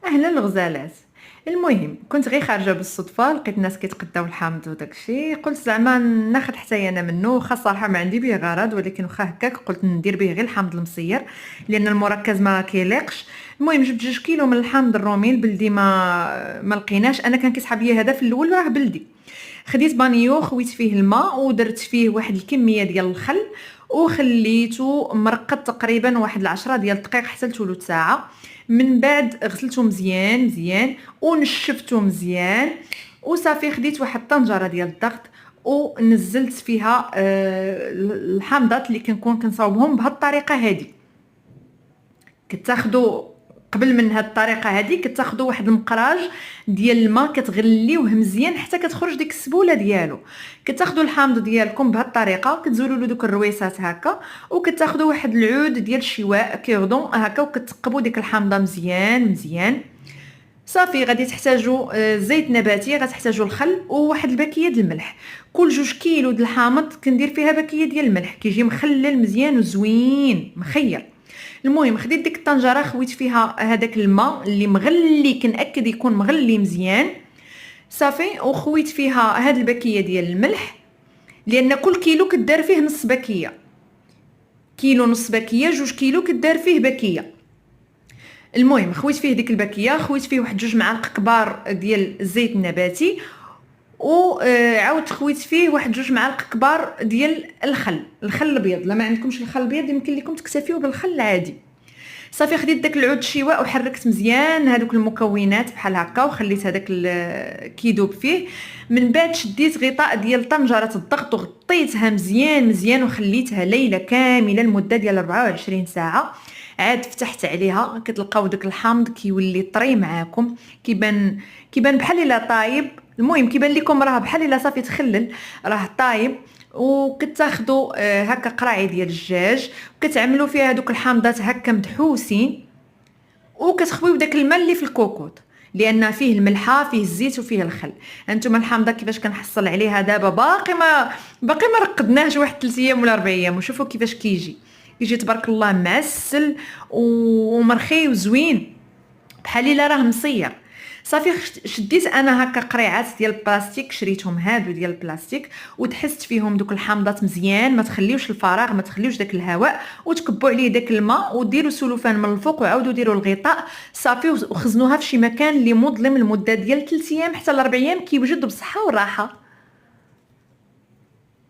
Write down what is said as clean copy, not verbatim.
اهلا الغزالات. المهم كنت غير خارجه بالصدفه، لقيت ناس كيتقداو الحامض وداكشي، قلت زعما ناخذ حتى انا منه. واخا الصراحه ما عندي به غرض، ولكن واخا هكاك قلت ندير به غير الحامض المصير لان المركز ما كيليقش. المهم جبت 2 كيلو من الحامض الرومي البلدي، ما لقيناش. انا كان كيسحب لي هذا في الاول راه بلدي. خديت بانيو، خويت فيه الماء ودرت فيه واحد الكميه ديال الخل، وخليته مرقد تقريبا واحد 10 ديال الدقائق حتى لثلث ساعه. من بعد غسلته مزيان مزيان ونشفته مزيان، وصافي خديت واحد الطنجره ديال الضغط ونزلت فيها الحامضات اللي كنكون كنصاوبهم بهذه الطريقه هذه. كتاخدوا قبل من هاد الطريقه هذه كتاخدوا واحد المقراج ديال الماء، كتغليوه مزيان حتى كتخرج ديك السبوله ديالو. كتاخدوا الحامض ديالكم بهاد الطريقه، كتزولوا له دوك الرويسات هكا، وكتاخدوا واحد العود ديال الشواء كيردون هكا، وكتقبوا ديك الحامضه مزيان مزيان. صافي غادي تحتاجوا زيت نباتي، غتحتاجوا الخل وواحد الباكيه ديال الملح. كل 2 كيلو د الحامض كندير فيها باكيه ديال الملح، كيجي مخلل مزيان وزوين مخير. المهم خديت ديك الطنجره، خويت فيها هذاك الماء اللي مغلي، كنأكد يكون مغلي مزيان. صافي وخويت فيها هاد الباكيه ديال الملح، لان كل كيلو كدار فيه نص باكيه. كيلو نص باكيه، 2 كيلو كدار فيه باكيه. المهم خويت فيه ديك الباكيه، خويت فيه واحد 2 معالق كبار ديال الزيت النباتي، وعاود خويت فيه واحد 2 معالق كبار ديال الخل الابيض. لا ما عندكمش الخل الابيض يمكن لكم تكتفيو بالخل العادي. صافي خديت داك العود الشواء وحركت مزيان هذوك المكونات بحال هكا، وخليت هذاك كيدوب فيه. من بعد شديت غطاء ديال طنجره الضغط وغطيتها مزيان مزيان، وخليتها ليله كامله لمده ديال 24 ساعه. عاد فتحت عليها، كتلقاو داك الحامض كيولي طري معاكم، كيبان بحال الا طايب. المهم كيبان لكم راه بحال الا صافي تخلل، راه طايب. وكتاخدوا هكا قراعي ديال الدجاج، وكتعملوا فيها دوك الحامضات هكا مدحوسين، وكتخويو داك الماء اللي في الكوكوط، لان فيه الملحه فيه الزيت وفيه الخل. انتم الحامضه كيفاش كنحصل عليها دابا؟ باقي ما رقدناهش واحد 3 ايام ولا 4 ايام، وشوفوا كيفاش كيجي تبارك الله معسل ومرخي وزوين بحال الا راه مصير. صافي شديت انا هكا قريعات ديال البلاستيك، شريتهم هادو ديال البلاستيك، ودحست فيهم دوك الحامضات مزيان، ما تخليوش الفراغ، ما تخليوش داك الهواء، وتكبوا عليه داك الماء، وديروا سلوفان من الفوق، وعاودوا ديروا الغطاء. صافي وخزنوها في شي مكان اللي مظلم لمده ديال 3 ايام حتى ل 4 ايام، كيوجد بصحه وراحه.